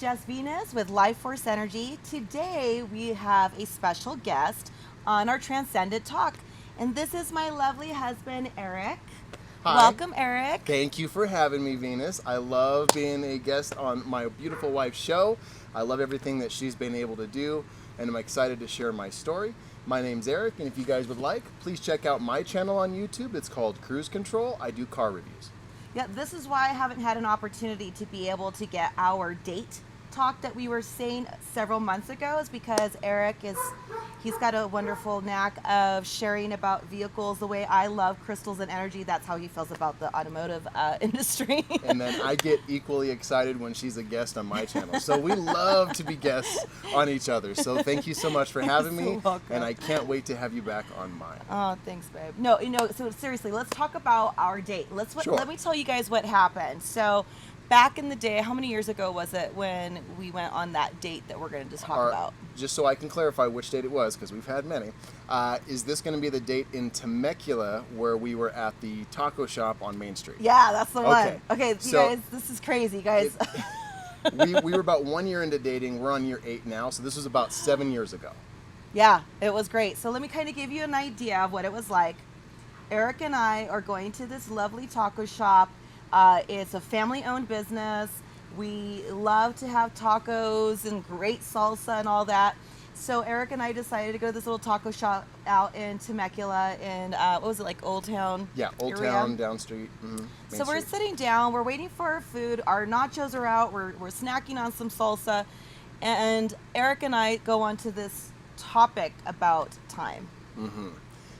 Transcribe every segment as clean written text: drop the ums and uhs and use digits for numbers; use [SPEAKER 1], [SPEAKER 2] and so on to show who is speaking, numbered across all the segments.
[SPEAKER 1] Jess Venus with Life Force Energy. Today we have a special guest on our Transcendent Talk, and this is my lovely husband, Eric.
[SPEAKER 2] Hi.
[SPEAKER 1] Welcome, Eric.
[SPEAKER 2] Thank you for having me, Venus. I love being a guest on my beautiful wife's show. I love everything that she's been able to do, and I'm excited to share my story. My name's Eric, and if you guys would like, please check out my channel on YouTube. It's called Cruise Control. I do car reviews.
[SPEAKER 1] Yeah, this is why I haven't had an opportunity to be able to get our date talk that we were saying several months ago, is because he's got a wonderful knack of sharing about vehicles the way I love crystals and energy. That's how he feels about the automotive industry.
[SPEAKER 2] And then I get equally excited when she's a guest on my channel. So we love to be guests on each other. So thank you so much for having me.
[SPEAKER 1] Welcome.
[SPEAKER 2] And I can't wait to have you back on mine.
[SPEAKER 1] Oh, thanks, babe. No, so seriously, let's talk about our date.
[SPEAKER 2] Sure.
[SPEAKER 1] Let me tell you guys what happened. So back in the day, how many years ago was it when we went on that date that we're going to just talk about?
[SPEAKER 2] Just so I can clarify which date it was, because we've had many, is this going to be the date in Temecula where we were at the taco shop on Main Street?
[SPEAKER 1] Yeah, that's the one.
[SPEAKER 2] Okay.
[SPEAKER 1] Okay, you
[SPEAKER 2] So
[SPEAKER 1] guys, this is crazy, guys.
[SPEAKER 2] we were about 1 year into dating. We're on year 8 now, so this was about 7 years ago.
[SPEAKER 1] Yeah, it was great. So let me kind of give you an idea of what it was like. Eric and I are going to this lovely taco shop. It's a family-owned business. We love to have tacos and great salsa and all that. So Eric and I decided to go to this little taco shop out in Temecula in, what was it, like Old Town?
[SPEAKER 2] Yeah, Old
[SPEAKER 1] area?
[SPEAKER 2] Town, down street.
[SPEAKER 1] So we're sitting down, we're waiting for our food. Our nachos are out, we're snacking on some salsa. And Eric and I go on to this topic about time.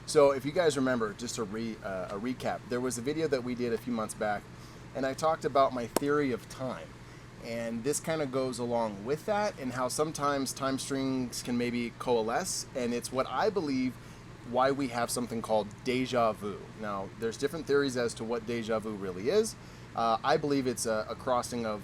[SPEAKER 2] So if you guys remember, just a recap, there was a video that we did a few months back, and I talked about my theory of time. And this kind of goes along with that, and how sometimes time strings can maybe coalesce, and it's what I believe why we have something called deja vu. Now, there's different theories as to what deja vu really is. I believe it's a crossing of,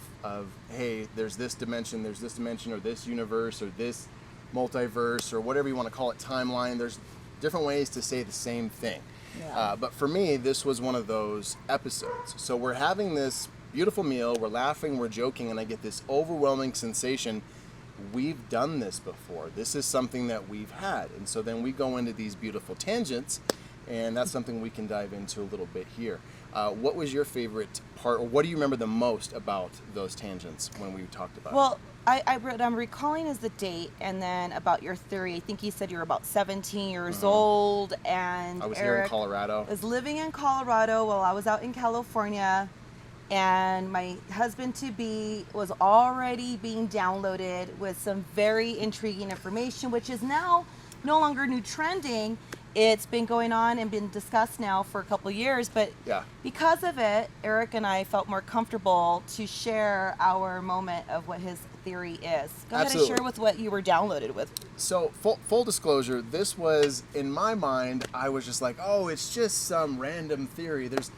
[SPEAKER 2] hey, there's this dimension, or this universe, or this multiverse, or whatever you want to call it, timeline. There's different ways to say the same thing.
[SPEAKER 1] Yeah.
[SPEAKER 2] But for me, this was one of those episodes. So we're having this beautiful meal, we're laughing, we're joking, and I get this overwhelming sensation. We've done this before. This is something that we've had. And so then we go into these beautiful tangents, and that's something we can dive into a little bit here. What was your favorite part, or what do you remember the most about those tangents when we talked about it?
[SPEAKER 1] Well, what I'm recalling is the date, and then about your theory. I think you said you were about 17 years old, and
[SPEAKER 2] I was
[SPEAKER 1] Eric
[SPEAKER 2] here in Colorado.
[SPEAKER 1] was living in Colorado while I was out in California, and my husband-to-be was already being downloaded with some very intriguing information, which is now no longer new trending. It's been going on and been discussed now for a couple of years, but
[SPEAKER 2] Yeah.
[SPEAKER 1] because of it, Eric and I felt more comfortable to share our moment of what his theory is. Go ahead and
[SPEAKER 2] Absolutely.
[SPEAKER 1] share with what you were downloaded with.
[SPEAKER 2] So full disclosure, this was, in my mind, I was just like, oh, it's just some random theory. There's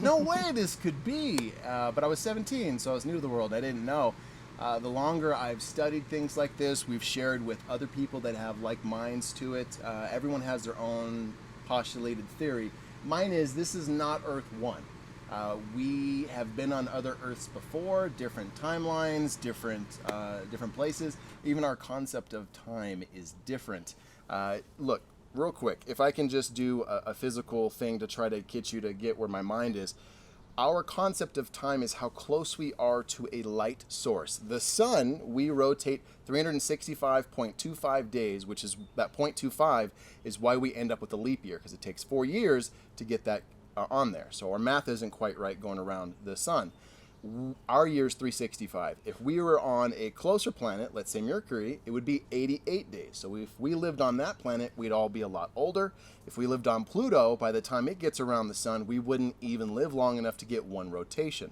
[SPEAKER 2] no way this could be. But I was 17, so I was new to the world. I didn't know. The longer I've studied things like this, we've shared with other people that have like minds to it. Everyone has their own postulated theory. Mine is, this is not Earth 1. We have been on other Earths before, different timelines, different places. Even our concept of time is different. Look, real quick, if I can just do a physical thing to try to get you to get where my mind is. Our concept of time is how close we are to a light source. The sun, we rotate 365.25 days, which is that 0.25 is why we end up with a leap year, because it takes 4 years to get that on there. So our math isn't quite right going around the sun. Our year is 365. If we were on a closer planet, let's say Mercury, it would be 88 days. So if we lived on that planet, we'd all be a lot older. If we lived on Pluto, by the time it gets around the sun, we wouldn't even live long enough to get one rotation.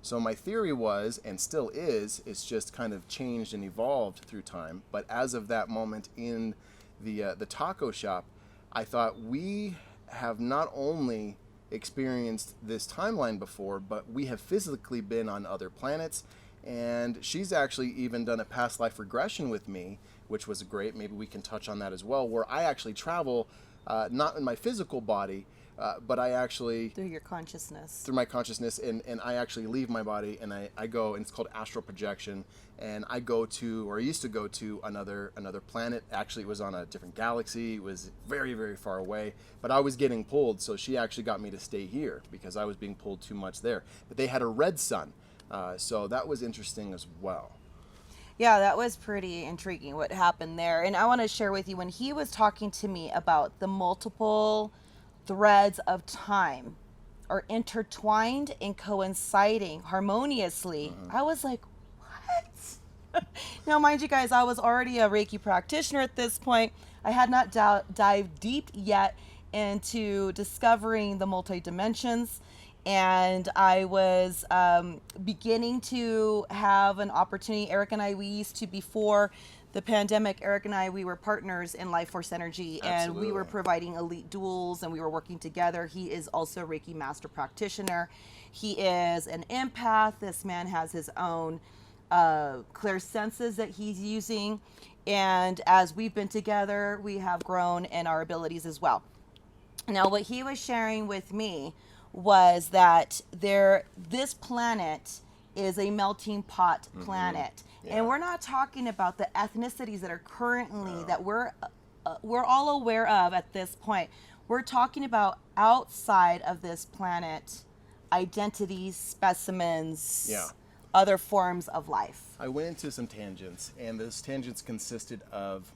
[SPEAKER 2] So my theory was, and still is, it's just kind of changed and evolved through time. But as of that moment in the taco shop, I thought we have not only experienced this timeline before, but we have physically been on other planets, and she's actually even done a past life regression with me, which was great. Maybe we can touch on that as well, where I actually travel not in my physical body, but I actually,
[SPEAKER 1] Through your consciousness.
[SPEAKER 2] through my consciousness, and I actually leave my body, and I go, and it's called astral projection, and I go to, or I used to go to another planet. Actually, it was on a different galaxy. It was very, very far away, but I was getting pulled, so she actually got me to stay here because I was being pulled too much there. But they had a red sun, so that was interesting as well.
[SPEAKER 1] Yeah, that was pretty intriguing what happened there. And I want to share with you when he was talking to me about the multiple threads of time are intertwined and coinciding harmoniously. I was like, what? Now, mind you guys, I was already a Reiki practitioner at this point. I had not dived deep yet into discovering the multi dimensions, and I was beginning to have an opportunity. Eric and I, we used to, before the pandemic, Eric and I, we were partners in Life Force Energy, and we were
[SPEAKER 2] Absolutely.
[SPEAKER 1] providing elite duels, and we were working together. He is also a Reiki master practitioner. He is an empath. This man has his own clear senses that he's using, and as we've been together, we have grown in our abilities as well. Now, what he was sharing with me was that this planet is a melting pot planet,
[SPEAKER 2] Yeah.
[SPEAKER 1] and we're not talking about the ethnicities that are currently that we're all aware of at this point. We're talking about outside of this planet identities, specimens,
[SPEAKER 2] Yeah.
[SPEAKER 1] other forms of life.
[SPEAKER 2] I went into some tangents, and those tangents consisted of,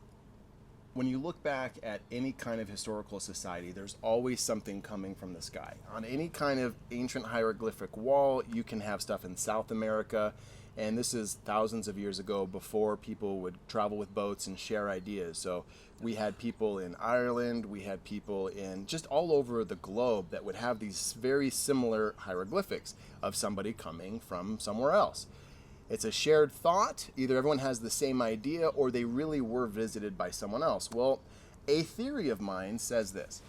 [SPEAKER 2] when you look back at any kind of historical society, there's always something coming from the sky. On any kind of ancient hieroglyphic wall, you can have stuff in South America, and this is thousands of years ago, before people would travel with boats and share ideas. So we had people in Ireland, we had people in just all over the globe that would have these very similar hieroglyphics of somebody coming from somewhere else. It's a shared thought. Either everyone has the same idea, or they really were visited by someone else. Well, a theory of mine says this.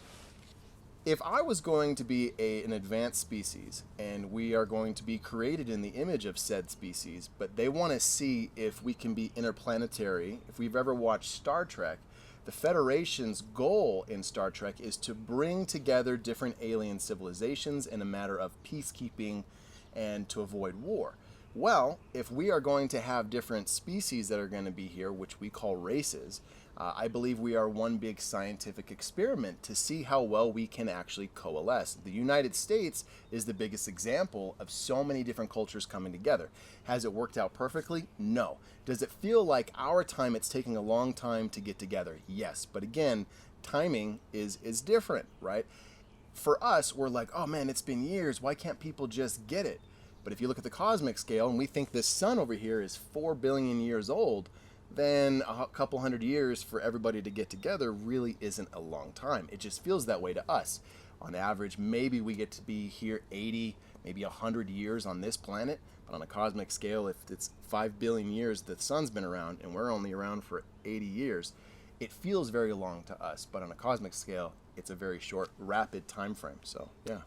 [SPEAKER 2] If I was going to be an advanced species, and we are going to be created in the image of said species, but they want to see if we can be interplanetary, if we've ever watched Star Trek, the Federation's goal in Star Trek is to bring together different alien civilizations in a matter of peacekeeping and to avoid war. Well, if we are going to have different species that are going to be here, which we call races, I believe we are one big scientific experiment to see how well we can actually coalesce. The United States is the biggest example of so many different cultures coming together. Has it worked out perfectly? No. Does it feel like our time, it's taking a long time to get together? Yes. But again, timing is different, right? For us, we're like, oh man, it's been years. Why can't people just get it? But if you look at the cosmic scale, and we think this sun over here is 4 billion years old, then a couple hundred years for everybody to get together really isn't a long time. It just feels that way to us. On average, maybe we get to be here 80, maybe 100 years on this planet, but on a cosmic scale, if it's 5 billion years the sun's been around and we're only around for 80 years, it feels very long to us. But on a cosmic scale, it's a very short, rapid time frame. So, yeah.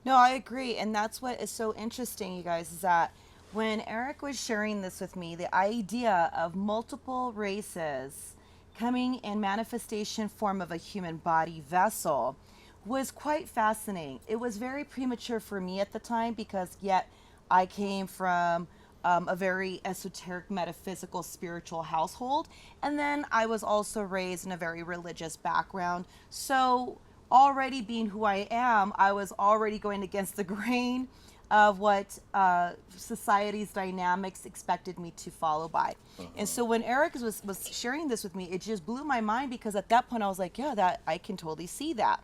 [SPEAKER 1] No, I agree. And that's what is so interesting, you guys, is that when Eric was sharing this with me, the idea of multiple races coming in manifestation form of a human body vessel was quite fascinating. It was very premature for me at the time because yet I came from a very esoteric, metaphysical, spiritual household. And then I was also raised in a very religious background. So already being who I am, I was already going against the grain of what society's dynamics expected me to follow by. And so when Eric was sharing this with me, it just blew my mind because at that point I was like, yeah, that I can totally see that.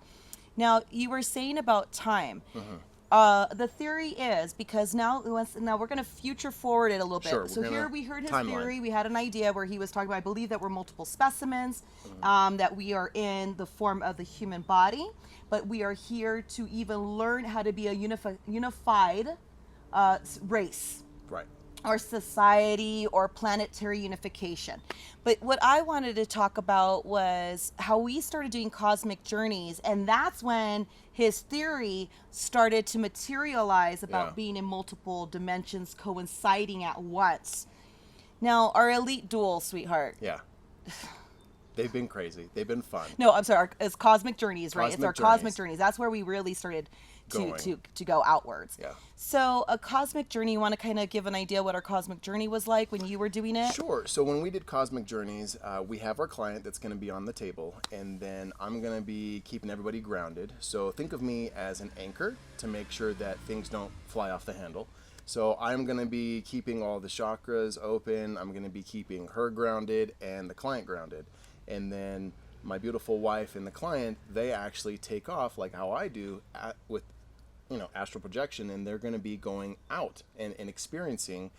[SPEAKER 1] Now, you were saying about time. The theory is, because now we're going to future forward it a little bit.
[SPEAKER 2] Sure,
[SPEAKER 1] So here we heard his
[SPEAKER 2] timeline.
[SPEAKER 1] theory. We had an idea where he was talking about, I believe that we're multiple specimens, that we are in the form of the human body, but we are here to even learn how to be a unified race.
[SPEAKER 2] Right.
[SPEAKER 1] Or society or planetary unification. But what I wanted to talk about was how we started doing cosmic journeys, and that's when his theory started to materialize about being in multiple dimensions coinciding at once. Now, our elite duel, sweetheart.
[SPEAKER 2] Yeah. They've been crazy. They've been fun.
[SPEAKER 1] No, I'm sorry. It's Cosmic Journeys, right? It's
[SPEAKER 2] Cosmic
[SPEAKER 1] our Cosmic
[SPEAKER 2] Journeys.
[SPEAKER 1] Journeys. That's where we really started
[SPEAKER 2] Going.
[SPEAKER 1] to go outwards.
[SPEAKER 2] Yeah.
[SPEAKER 1] So a Cosmic Journey, you want to kind of give an idea what our Cosmic Journey was like when you were doing it?
[SPEAKER 2] Sure. So when we did Cosmic Journeys, we have our client that's going to be on the table, and then I'm going to be keeping everybody grounded. So think of me as an anchor to make sure that things don't fly off the handle. So I'm going to be keeping all the chakras open. I'm going to be keeping her grounded and the client grounded. And then my beautiful wife and the client, they actually take off like how I do with astral projection, and they're going to be going out and experiencing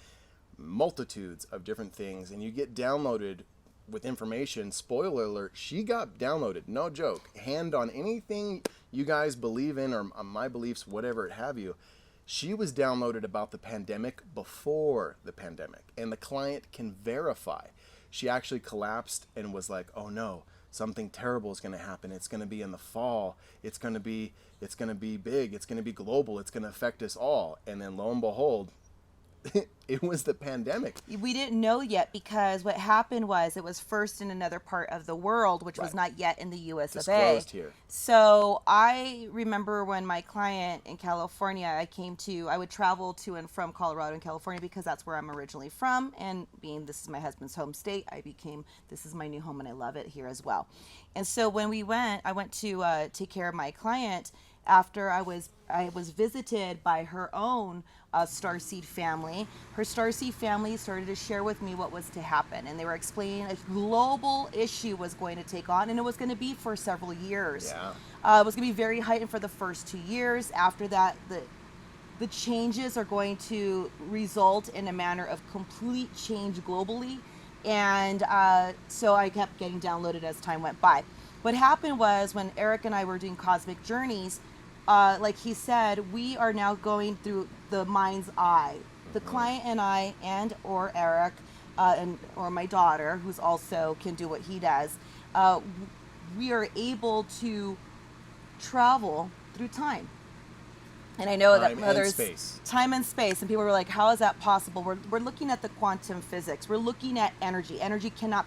[SPEAKER 2] multitudes of different things, and you get downloaded with information. Spoiler alert, she got downloaded, no joke, hand on anything you guys believe in, or my beliefs, whatever it have you. She was downloaded about the pandemic before the pandemic, and the client can verify. She actually collapsed and was like, oh no, something terrible is going to happen. It's going to be in the fall. It's going to be big. It's going to be global. It's going to affect us all. And then lo and behold, it was the pandemic.
[SPEAKER 1] We didn't know yet because what happened was it was first in another part of the world, which was not yet in the US of A.
[SPEAKER 2] Disclosed here.
[SPEAKER 1] So I remember when my client in California, I would travel to and from Colorado and California because that's where I'm originally from. And being this is my husband's home state, this is my new home and I love it here as well. And so when I went to take care of my client after I was visited by her own starseed family. Her starseed family started to share with me what was to happen, and they were explaining a global issue was going to take on, and it was going to be for several years.
[SPEAKER 2] Yeah.
[SPEAKER 1] It was going to be very heightened for the first 2 years. After that, the changes are going to result in a manner of complete change globally, and so I kept getting downloaded as time went by. What happened was when Eric and I were doing Cosmic Journeys, like he said, we are now going through the mind's eye. The client and I, or Eric, or my daughter, who's also can do what he does, we are able to travel through time. And I know that there's time and space, and people were like, "How is that possible?" We're looking at the quantum physics. We're looking at energy. Energy cannot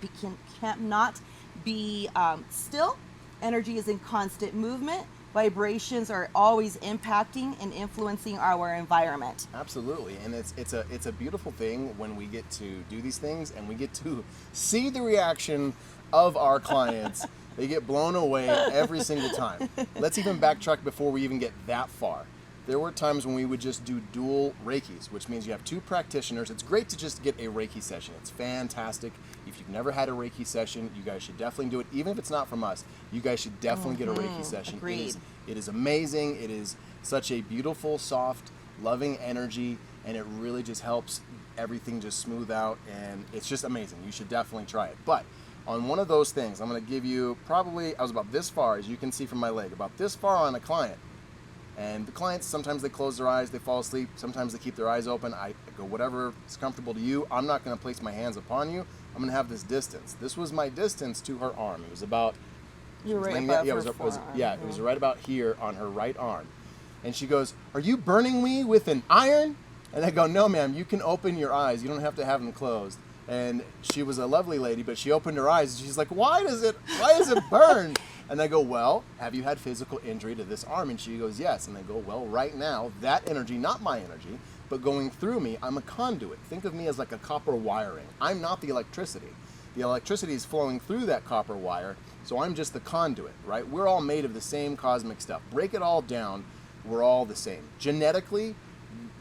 [SPEAKER 1] be still. Energy is in constant movement. Vibrations are always impacting and influencing our environment.
[SPEAKER 2] Absolutely, and it's a beautiful thing when we get to do these things and we get to see the reaction of our clients. They get blown away every single time. Let's even backtrack before we even get that far. There were times when we would just do dual Reikis, which means you have two practitioners. It's great to just get a Reiki session. It's fantastic. If you've never had a Reiki session, you guys should definitely do it. Even if it's not from us, you guys should definitely get a Reiki session.
[SPEAKER 1] Agreed.
[SPEAKER 2] It is amazing. It is such a beautiful, soft, loving energy, and it really just helps everything just smooth out, and it's just amazing. You should definitely try it. But on one of those things, I'm going to give you I was about this far, as you can see from my leg, about this far on a client. And the clients, sometimes they close their eyes, they fall asleep. Sometimes they keep their eyes open. I go, whatever is comfortable to you. I'm not going to place my hands upon you. I'm going to have this distance. This was my distance to her arm. It was about...
[SPEAKER 1] You're right above her
[SPEAKER 2] forearm. It was right about here on her right arm. And she goes, "Are you burning me with an iron?" And I go, "No, ma'am, you can open your eyes. You don't have to have them closed." And she was a lovely lady, but she opened her eyes. And she's like, why does it burn? And I go, "Well, have you had physical injury to this arm?" And she goes, "Yes." And I go, "Well, right now, that energy, not my energy, but going through me, I'm a conduit. Think of me as like a copper wiring. I'm not the electricity. The electricity is flowing through that copper wire, so I'm just the conduit, right? We're all made of the same cosmic stuff. Break it all down, we're all the same. Genetically,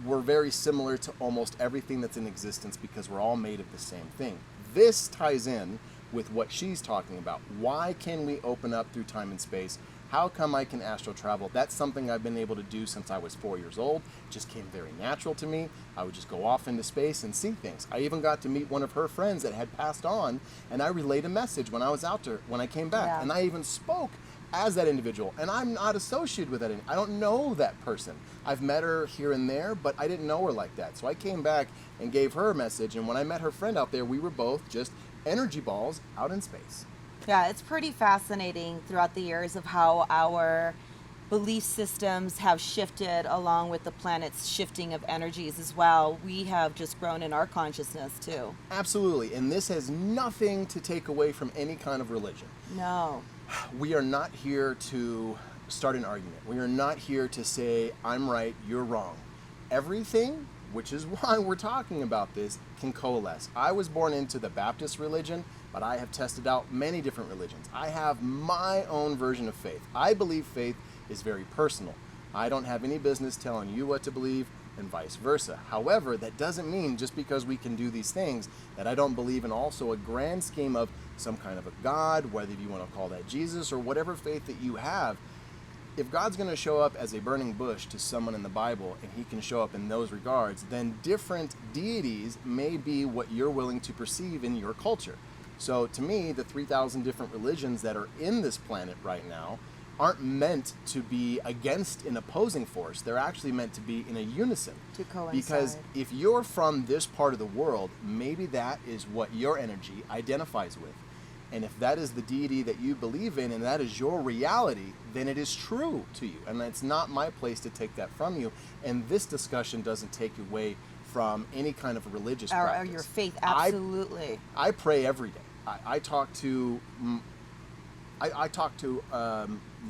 [SPEAKER 2] we're very similar to almost everything that's in existence because we're all made of the same thing. This ties in with what she's talking about. Why can we open up through time and space? How come I can astral travel? That's something I've been able to do since I was 4 years old. It just came very natural to me. I would just go off into space and see things. I even got to meet one of her friends that had passed on, and I relayed a message when I was out there, when I came back.
[SPEAKER 1] Yeah.
[SPEAKER 2] And I even spoke as that individual, and I'm not associated with that. I don't know that person. I've met her here and there, but I didn't know her like that. So I came back and gave her a message, and when I met her friend out there, we were both just energy balls out in space.
[SPEAKER 1] Yeah, it's pretty fascinating throughout the years of how our belief systems have shifted along with the planet's shifting of energies as well. We have just grown in our consciousness too.
[SPEAKER 2] Absolutely. And this has nothing to take away from any kind of religion.
[SPEAKER 1] No.
[SPEAKER 2] We are not here to start an argument. We are not here to say, I'm right, you're wrong. Everything, which is why we're talking about this, can coalesce. I was born into the Baptist religion, but I have tested out many different religions. I have my own version of faith. I believe faith is very personal. I don't have any business telling you what to believe, and vice versa. However, that doesn't mean just because we can do these things that I don't believe in also a grand scheme of some kind of a God, whether you want to call that Jesus or whatever faith that you have. If God's going to show up as a burning bush to someone in the Bible, and he can show up in those regards, then different deities may be what you're willing to perceive in your culture. So to me, the 3,000 different religions that are in this planet right now aren't meant to be against an opposing force. They're actually meant to be in a unison.
[SPEAKER 1] To coincide.
[SPEAKER 2] Because if you're from this part of the world, maybe that is what your energy identifies with. And if that is the deity that you believe in and that is your reality, then it is true to you. And it's not my place to take that from you. And this discussion doesn't take away from any kind of religious practice.
[SPEAKER 1] Or your faith, absolutely.
[SPEAKER 2] I pray every day. I talk to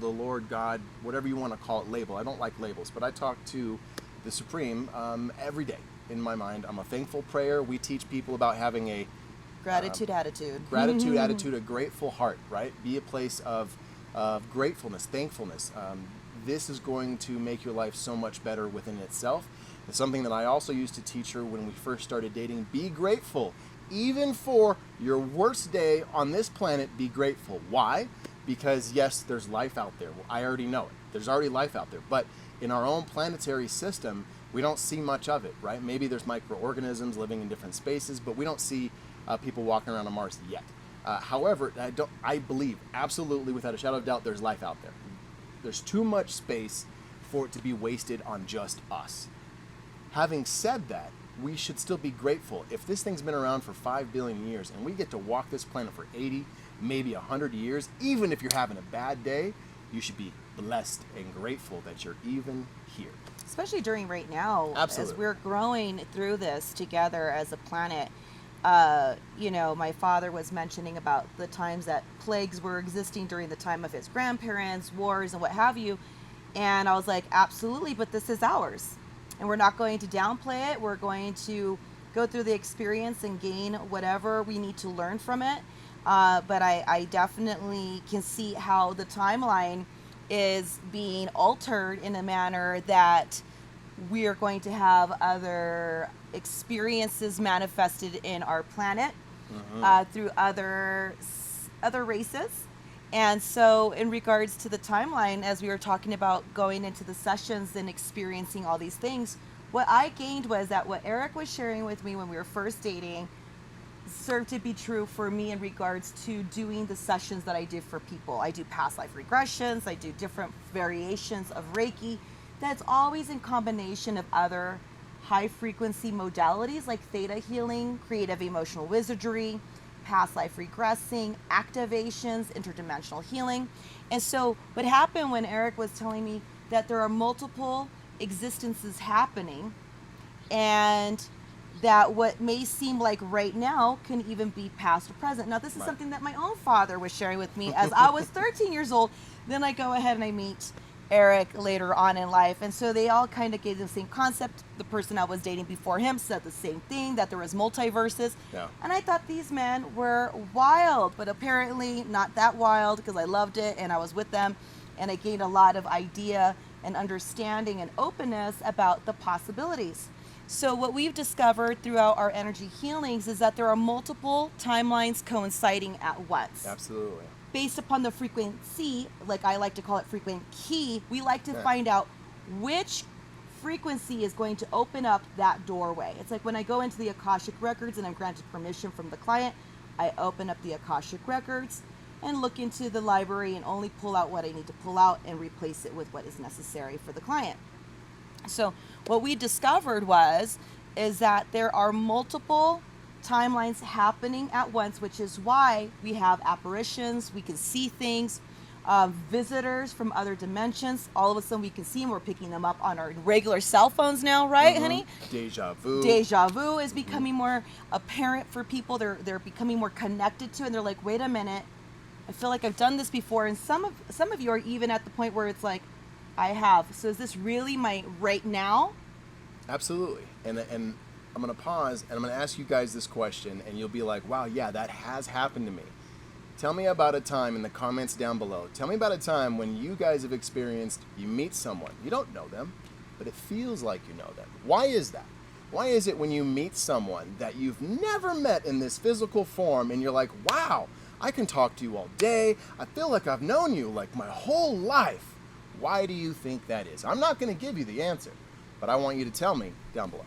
[SPEAKER 2] the Lord God, whatever you want to call it, label. I don't like labels, but I talk to the Supreme every day in my mind. I'm a thankful prayer. We teach people about having a
[SPEAKER 1] gratitude attitude.
[SPEAKER 2] Gratitude attitude, a grateful heart, right? Be a place of gratefulness, thankfulness. This is going to make your life so much better within itself. It's something that I also used to teach her when we first started dating. Be grateful. Even for your worst day on this planet, be grateful. Why? Because yes, there's life out there. Well, I already know it. There's already life out there. But in our own planetary system, we don't see much of it, right? Maybe there's microorganisms living in different spaces, but we don't see people walking around on Mars yet. However, I believe absolutely without a shadow of doubt there's life out there. There's too much space for it to be wasted on just us. Having said that, we should still be grateful. If this thing's been around for 5 billion years and we get to walk this planet for 80, maybe 100 years, even if you're having a bad day, you should be blessed and grateful that you're even here.
[SPEAKER 1] Especially during right now,
[SPEAKER 2] Absolutely.
[SPEAKER 1] as we're growing through this together as a planet. My father was mentioning about the times that plagues were existing during the time of his grandparents, wars and what have you. And I was like, absolutely, but this is ours. And we're not going to downplay it. We're going to go through the experience and gain whatever we need to learn from it. But I definitely can see how the timeline is being altered in a manner that we are going to have other experiences manifested in our planet through other races. And so in regards to the timeline, as we were talking about going into the sessions and experiencing all these things, what I gained was that what Eric was sharing with me when we were first dating served to be true for me in regards to doing the sessions that I do for people. I do past life regressions, I do different variations of Reiki. That's always in combination of other high frequency modalities like theta healing, creative emotional wizardry, past life regressing, activations, interdimensional healing. And so what happened when Eric was telling me that there are multiple existences happening, and that what may seem like right now can even be past or present. Now, this is something that my own father was sharing with me as I was 13 years old. Then I go ahead and I meet Eric later on in life. And so they all kind of gave the same concept. The person I was dating before him said the same thing, that there was multiverses. Yeah. And I thought these men were wild, but apparently not that wild, because I loved it and I was with them. And I gained a lot of idea and understanding and openness about the possibilities. So what we've discovered throughout our energy healings is that there are multiple timelines coinciding at once.
[SPEAKER 2] Absolutely.
[SPEAKER 1] Based upon the frequency, like I like to call it frequent key, we like to find out which frequency is going to open up that doorway. It's like when I go into the Akashic Records and I'm granted permission from the client, I open up the Akashic Records and look into the library and only pull out what I need to pull out and replace it with what is necessary for the client. So what we discovered is that there are multiple timelines happening at once, which is why we have apparitions, we can see things, visitors from other dimensions. All of a sudden we can see them. We're picking them up on our regular cell phones now, right, honey?
[SPEAKER 2] Deja vu.
[SPEAKER 1] Deja vu is becoming more apparent for people. They're becoming more connected to, and they're like, wait a minute, I feel like I've done this before. And some of you are even at the point where it's like, I have. So is this really my right now?
[SPEAKER 2] Absolutely. And I'm going to pause and I'm going to ask you guys this question, and you'll be like, wow, yeah, that has happened to me. Tell me about a time in the comments down below. Tell me about a time when you guys have experienced, you meet someone, you don't know them, but it feels like you know them. Why is that? Why is it when you meet someone that you've never met in this physical form and you're like, wow, I can talk to you all day. I feel like I've known you like my whole life. Why do you think that is? I'm not going to give you the answer, but I want you to tell me down below.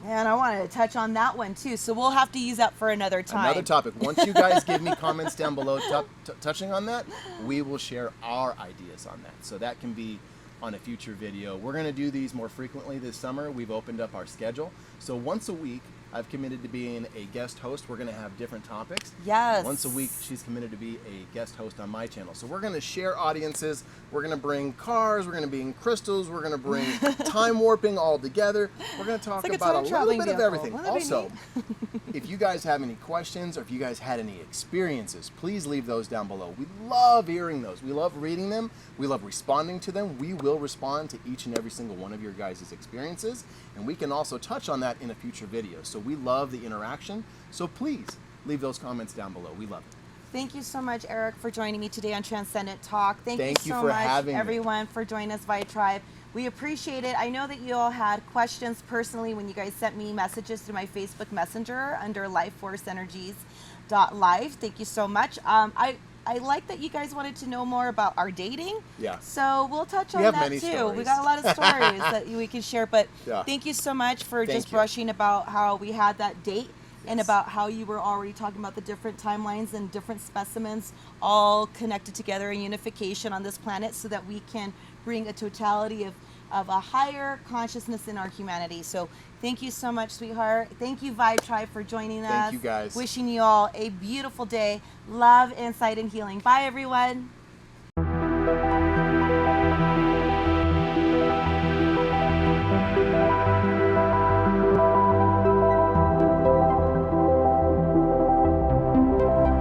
[SPEAKER 1] And I wanted to touch on that one too, so we'll have to use that for another time.
[SPEAKER 2] Another topic. Once you guys give me comments down below touching on that, we will share our ideas on that. So that can be on a future video. We're going to do these more frequently this summer. We've opened up our schedule. So once a week, I've committed to being a guest host. We're going to have different topics.
[SPEAKER 1] Yes.
[SPEAKER 2] Once a week, she's committed to be a guest host on my channel. So we're going to share audiences. We're going to bring cars. We're going to bring crystals. We're going to bring time warping all together. We're going to talk
[SPEAKER 1] like
[SPEAKER 2] about a little bit
[SPEAKER 1] vehicle.
[SPEAKER 2] of everything.
[SPEAKER 1] Wouldn't that be
[SPEAKER 2] Also, if you guys have any questions or if you guys had any experiences, please leave those down below. We love hearing those. We love reading them. We love responding to them. We will respond to each and every single one of your guys' experiences, and we can also touch on that in a future video. So we love the interaction. So please leave those comments down below. We love it.
[SPEAKER 1] Thank you so much, Eric, for joining me today on Transcendent Talk. Thank you so
[SPEAKER 2] for
[SPEAKER 1] much,
[SPEAKER 2] having me.
[SPEAKER 1] everyone, for joining us via Tribe. We appreciate it. I know that you all had questions personally when you guys sent me messages through my Facebook Messenger under lifeforceenergies.live. Thank you so much. I like that you guys wanted to know more about our dating.
[SPEAKER 2] Yeah.
[SPEAKER 1] So we'll touch on
[SPEAKER 2] have
[SPEAKER 1] that
[SPEAKER 2] many
[SPEAKER 1] too.
[SPEAKER 2] stories.
[SPEAKER 1] We got a lot of stories that we can share. But
[SPEAKER 2] Yeah.
[SPEAKER 1] thank you so much for
[SPEAKER 2] Thank
[SPEAKER 1] just
[SPEAKER 2] you.
[SPEAKER 1] brushing about how we had that date. And
[SPEAKER 2] Yes.
[SPEAKER 1] about how you were already talking about the different timelines and different specimens all connected together in unification on this planet so that we can bring a totality of a higher consciousness in our humanity. So thank you so much, sweetheart. Thank you, Vibe Tribe, for joining us.
[SPEAKER 2] Thank you, guys.
[SPEAKER 1] Wishing you all a beautiful day. Love, insight, and healing. Bye, everyone.